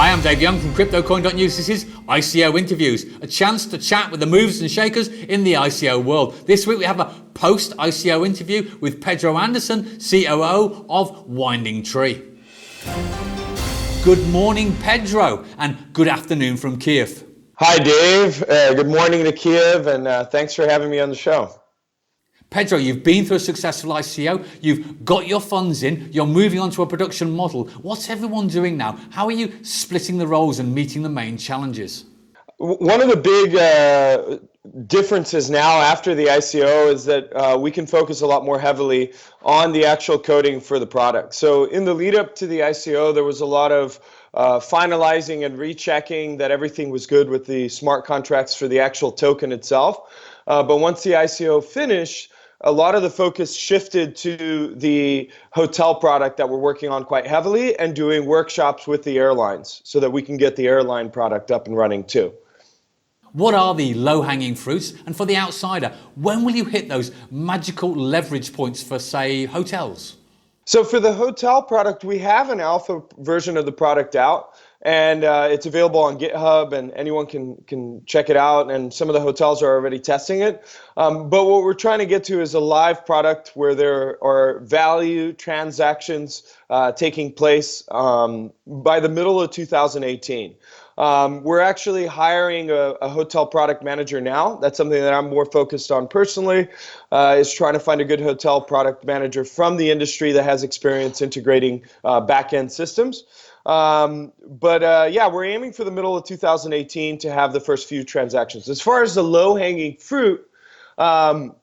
Hi, I'm Dave Young from CryptoCoin.News. This is ICO Interviews, a chance to chat with the movers and shakers in the ICO world. This week we have a post-ICO interview with Pedro Anderson, COO of Winding Tree. Good morning, Pedro, and good afternoon from Kiev. Hi, Dave. Good morning to Kiev, and thanks for having me on the show. Pedro, you've been through a successful ICO, you've got your funds in, you're moving on to a production model. What's everyone doing now? How are you splitting the roles and meeting the main challenges? One of the big differences now after the ICO is that we can focus a lot more heavily on the actual coding for the product. So in the lead up to the ICO, there was a lot of finalizing and rechecking that everything was good with the smart contracts for the actual token itself. But once the ICO finished, a lot of the focus shifted to the hotel product that we're working on quite heavily and doing workshops with the airlines so that we can get the airline product up and running too. What are the low-hanging fruits? And for the outsider, when will you hit those magical leverage points for, say, hotels? So for the hotel product, we have an alpha version of the product out, and it's available on GitHub, and anyone can check it out, and some of the hotels are already testing it. But what we're trying to get to is a live product where there are value transactions taking place by the middle of 2018. We're actually hiring a hotel product manager now. That's something that I'm more focused on personally, is trying to find a good hotel product manager from the industry that has experience integrating back-end systems. Yeah, we're aiming for the middle of 2018 to have the first few transactions. As far as the low-hanging fruit, there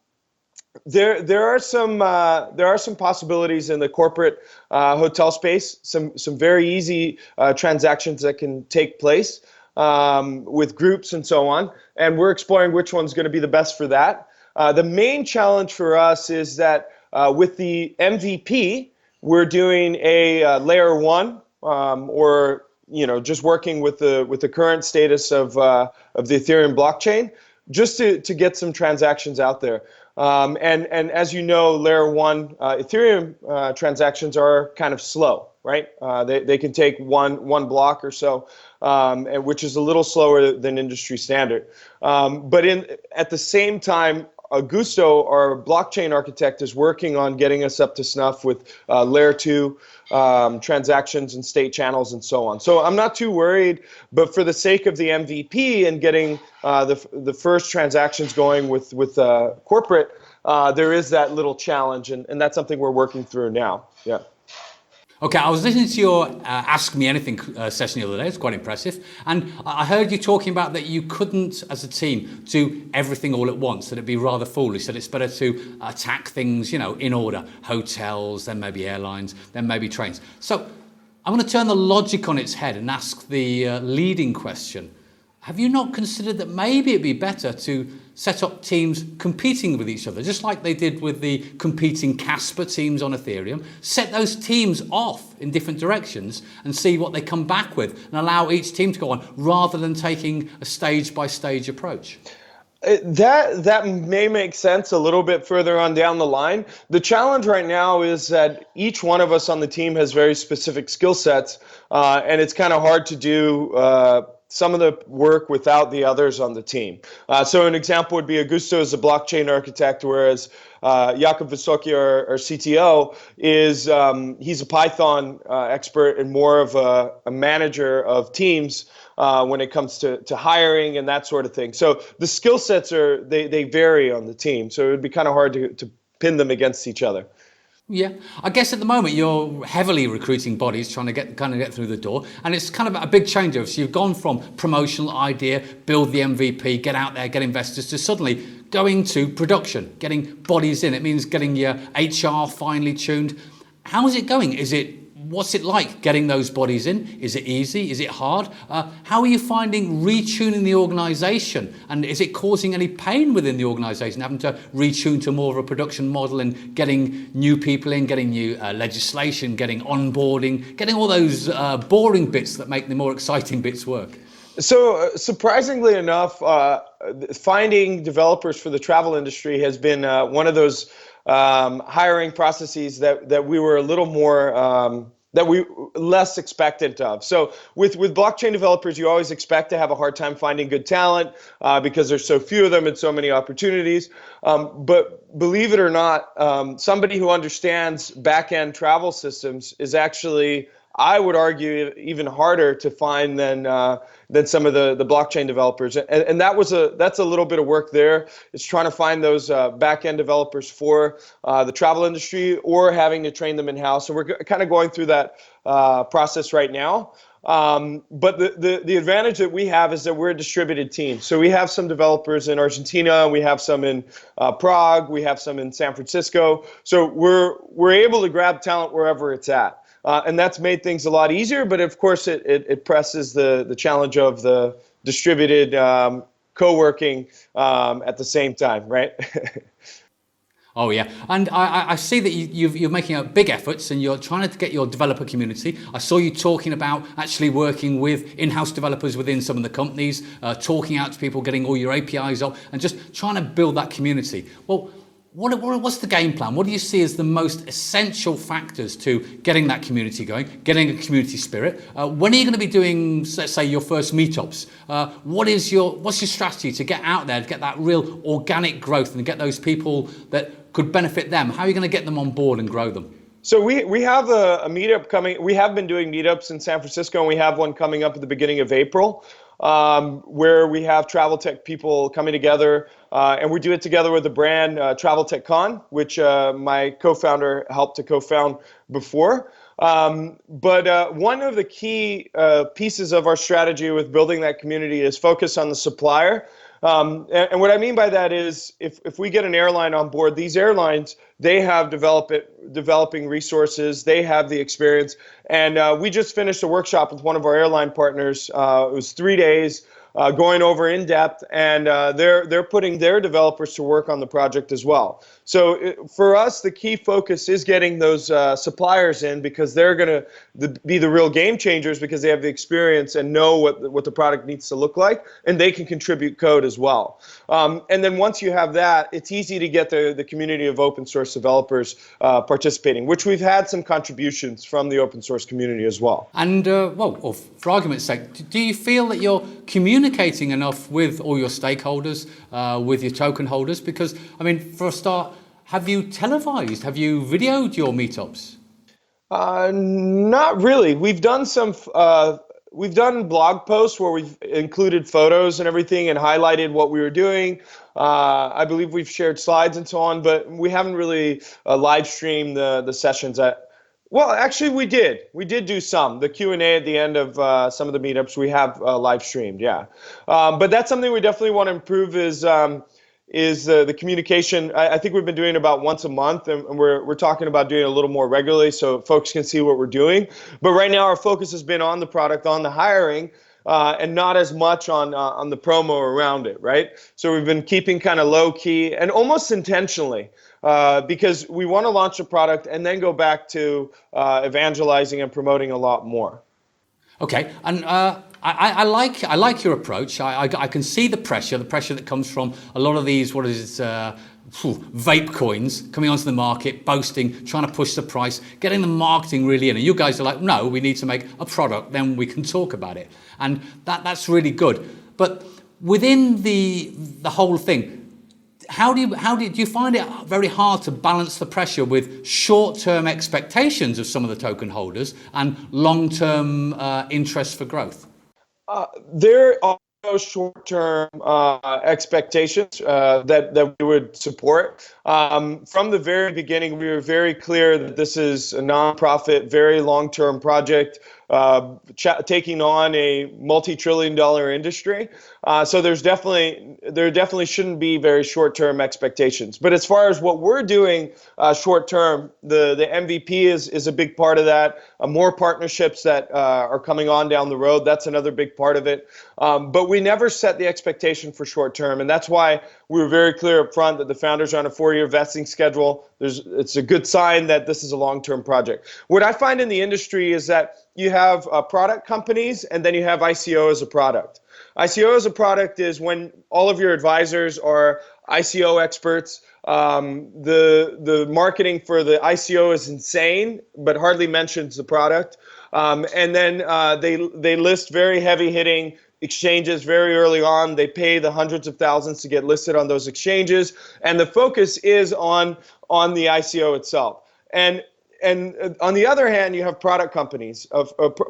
are some possibilities in the corporate hotel space. Some very easy transactions that can take place with groups and so on. And we're exploring which one's going to be the best for that. The main challenge for us is that with the MVP, we're doing a layer one. Or just working with the current status of the Ethereum blockchain, just to get some transactions out there. And as you know, layer one Ethereum transactions are kind of slow, right? They can take one block or so, and which is a little slower than industry standard. But at the same time, Augusto, our blockchain architect, is working on getting us up to snuff with layer two transactions and state channels and so on. So I'm not too worried, but for the sake of the MVP and getting the first transactions going with corporate, there is that little challenge, and that's something we're working through now. Yeah. Okay, I was listening to your Ask Me Anything session the other day. It's quite impressive. And I heard you talking about that you couldn't, as a team, do everything all at once, that it'd be rather foolish, that it's better to attack things, in order. Hotels, then maybe airlines, then maybe trains. So I'm going to turn the logic on its head and ask the leading question. Have you not considered that maybe it'd be better to set up teams competing with each other, just like they did with the competing Casper teams on Ethereum? Set those teams off in different directions and see what they come back with, and allow each team to go on, rather than taking a stage-by-stage approach. That may make sense a little bit further on down the line. The challenge right now is that each one of us on the team has very specific skill sets, and it's kind of hard to do some of the work without the others on the team. So an example would be Augusto is a blockchain architect, whereas Jakub Wysoki, our CTO, he's a Python expert and more of a manager of teams when it comes to hiring and that sort of thing. So the skill sets they vary on the team. So it would be kind of hard to pin them against each other. Yeah, I guess at the moment you're heavily recruiting bodies trying to get through the door, and it's kind of a big changeover. So you've gone from promotional idea, build the MVP, get out there, get investors, to suddenly going to production, getting bodies in. It means getting your HR finely tuned. How is it going? What's it like getting those bodies in? Is it easy? Is it hard? How are you finding retuning the organization? And is it causing any pain within the organization, having to retune to more of a production model and getting new people in, getting new legislation, getting onboarding, getting all those boring bits that make the more exciting bits work? So surprisingly enough, finding developers for the travel industry has been one of those hiring processes that we were a little more that we less expectant of. So with blockchain developers, you always expect to have a hard time finding good talent because there's so few of them and so many opportunities. But believe it or not, somebody who understands back-end travel systems is actually, I would argue, even harder to find than some of the blockchain developers. And that's a little bit of work there. It's trying to find those back-end developers for the travel industry, or having to train them in-house. So we're kind of going through that process right now. But the advantage that we have is that we're a distributed team. So we have some developers in Argentina, we have some in Prague, we have some in San Francisco. So we're able to grab talent wherever it's at. And that's made things a lot easier, but of course it presses the challenge of the distributed co-working at the same time, right? Oh yeah, and I see that you're making big efforts and you're trying to get your developer community. I saw you talking about actually working with in-house developers within some of the companies, talking out to people, getting all your APIs up, and just trying to build that community. Well, what's the game plan? What do you see as the most essential factors to getting that community going, getting a community spirit? When are you going to be doing, let's say, your first meetups? What's your strategy to get out there, to get that real organic growth and get those people that could benefit them? How are you going to get them on board and grow them? So we have a meetup coming. We have been doing meetups in San Francisco, and we have one coming up at the beginning of April, where we have travel tech people coming together, and we do it together with the brand Travel Tech Con, which my co-founder helped to co-found before. But one of the key pieces of our strategy with building that community is focus on the supplier. And what I mean by that is if we get an airline on board, these airlines, they have developing resources, they have the experience. And we just finished a workshop with one of our airline partners. It was 3 days. Going over in depth, and they're putting their developers to work on the project as well. So for us, the key focus is getting those suppliers in, because they're going to be the real game changers, because they have the experience and know what the product needs to look like, and they can contribute code as well. And then once you have that, it's easy to get the community of open source developers participating, which we've had some contributions from the open source community as well. And well, for argument's sake, do you feel that you're communicating enough with all your stakeholders, with your token holders? Because, I mean, for a start, have you televised, have you videoed your meetups? Not really. We've done we've done blog posts where we've included photos and everything and highlighted what we were doing. I believe we've shared slides and so on, but we haven't really live streamed the sessions. Well, actually, we did. We did do some. The Q&A at the end of some of the meetups we have live streamed, yeah. But that's something we definitely want to improve is the communication. I think we've been doing about once a month, and we're talking about doing it a little more regularly so folks can see what we're doing. But right now, our focus has been on the product, on the hiring, and not as much on the promo around it, right? So we've been keeping kind of low key and almost intentionally. Because we want to launch a product and then go back to evangelizing and promoting a lot more. Okay, and I like your approach. I can see the pressure that comes from a lot of these vape coins coming onto the market, boasting, trying to push the price, getting the marketing really in. And you guys are like, no, we need to make a product, then we can talk about it, and that's really good. But within the whole thing, how do you find it very hard to balance the pressure with short-term expectations of some of the token holders and long-term interest for growth? There are no short-term expectations that we would support. From the very beginning, we were very clear that this is a nonprofit, very long-term project, taking on a multi-trillion-dollar industry. So there definitely shouldn't be very short-term expectations. But as far as what we're doing short-term, the MVP is a big part of that. More partnerships that are coming on down the road, that's another big part of it. But we never set the expectation for short-term, and that's why we were very clear up front that the founders are on a 4-year vesting schedule. It's a good sign that this is a long-term project. What I find in the industry is that you have product companies, and then you have ICO as a product. ICO as a product is when all of your advisors are ICO experts. The marketing for the ICO is insane, but hardly mentions the product. And then they list very heavy hitting exchanges very early on. They pay the hundreds of thousands to get listed on those exchanges, and the focus is on the ICO itself. And on the other hand, you have product companies.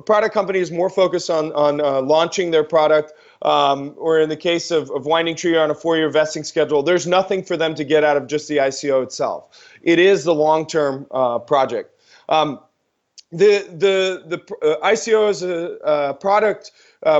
Product companies more focused on launching their product, or in the case of Winding Tree, on a 4-year vesting schedule. There's nothing for them to get out of just the ICO itself. It is the long-term project. The ICOs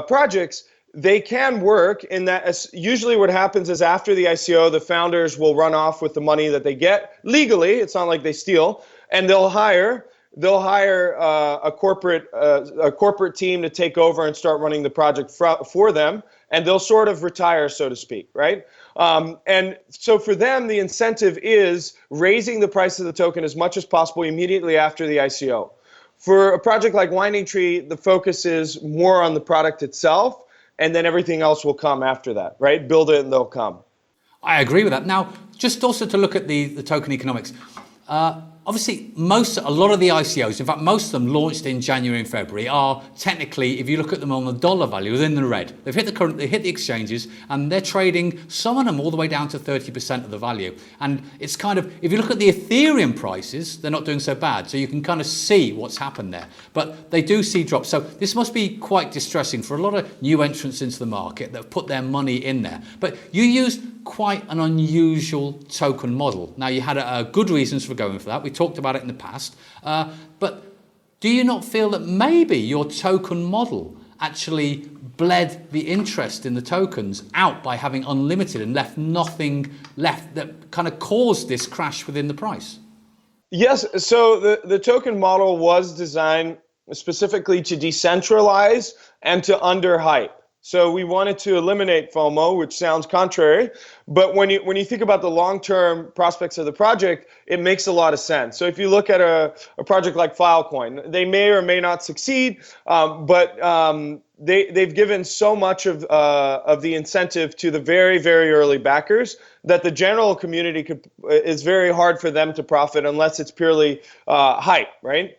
projects, they can work in that usually what happens is after the ICO, the founders will run off with the money that they get legally. It's not like they steal, and they'll hire a corporate team to take over and start running the project for them, and they'll sort of retire, so to speak, right? And so for them, the incentive is raising the price of the token as much as possible immediately after the ICO. For a project like Winding Tree, the focus is more on the product itself, and then everything else will come after that, right? Build it and they'll come. I agree with that. Now, just also to look at the token economics. Obviously, a lot of the ICOs, in fact, most of them launched in January and February, are technically, if you look at them on the dollar value, within the red. They hit the exchanges, and they're trading, some of them all the way down to 30% of the value. And it's kind of, if you look at the Ethereum prices, they're not doing so bad. So you can kind of see what's happened there. But they do see drops. So this must be quite distressing for a lot of new entrants into the market that have put their money in there. But you used quite an unusual token model. Now, you had good reasons for going for that. We talked about it in the past. But do you not feel that maybe your token model actually bled the interest in the tokens out by having unlimited and left nothing left that kind of caused this crash within the price? Yes, so the token model was designed specifically to decentralize and to underhype. So we wanted to eliminate FOMO, which sounds contrary, but when you think about the long-term prospects of the project, it makes a lot of sense. So if you look at a project like Filecoin, they may or may not succeed, but they've given so much of the incentive to the very, very early backers that the general community is very hard for them to profit unless it's purely hype, right?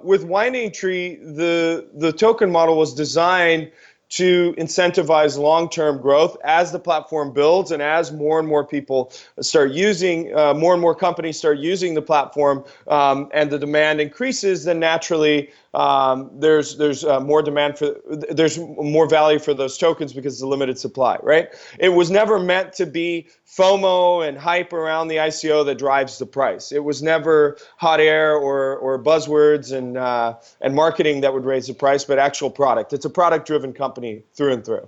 With Winding Tree, the token model was designed to incentivize long-term growth as the platform builds and as more and more people start using, more and more companies start using the platform, and the demand increases, then naturally there's more demand there's more value for those tokens because it's a limited supply, right? It was never meant to be FOMO and hype around the ICO that drives the price. It was never hot air or buzzwords and marketing that would raise the price, but actual product. It's a product-driven company through and through.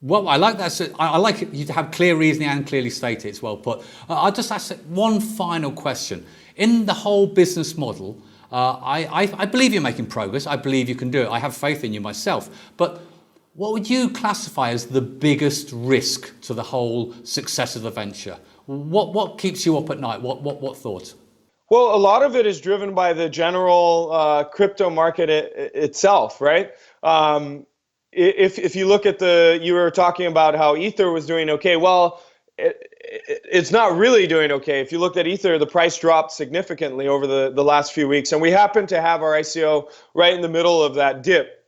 Well, I like that. So I like you to have clear reasoning and clearly state it. It's well put. I'll just ask one final question. In the whole business model, I believe you're making progress. I believe you can do it. I have faith in you myself. But what would you classify as the biggest risk to the whole success of the venture? What keeps you up at night? What thoughts? Well, a lot of it is driven by the general crypto market itself, right? If you look at you were talking about how Ether was doing okay. Well, it's not really doing okay. If you looked at Ether, the price dropped significantly over the last few weeks, and we happen to have our ICO right in the middle of that dip.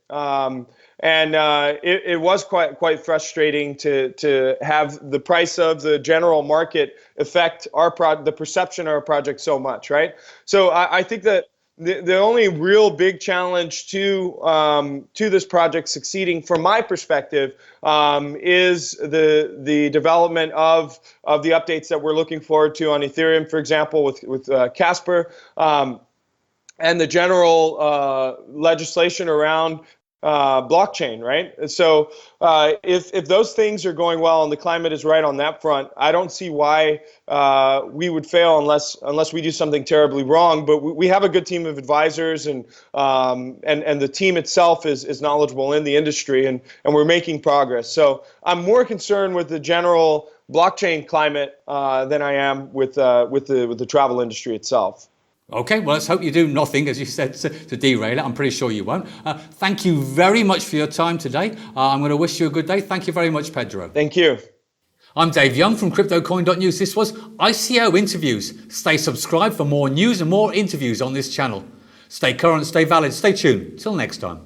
It was quite frustrating to have the price of the general market affect the perception of our project so much, right? So I think that the only real big challenge to this project succeeding, from my perspective, is the development of the updates that we're looking forward to on Ethereum, for example, with Casper, and the general legislation around blockchain, right? So if those things are going well and the climate is right on that front, I don't see why we would fail unless we do something terribly wrong. But we have a good team of advisors, and the team itself is knowledgeable in the industry, and we're making progress. So I'm more concerned with the general blockchain climate than I am with the travel industry itself. Okay, well, let's hope you do nothing, as you said, to derail it. I'm pretty sure you won't. Thank you very much for your time today. I'm going to wish you a good day. Thank you very much, Pedro. Thank you. I'm Dave Young from CryptoCoin.News. This was ICO Interviews. Stay subscribed for more news and more interviews on this channel. Stay current, stay valid, stay tuned. Till next time.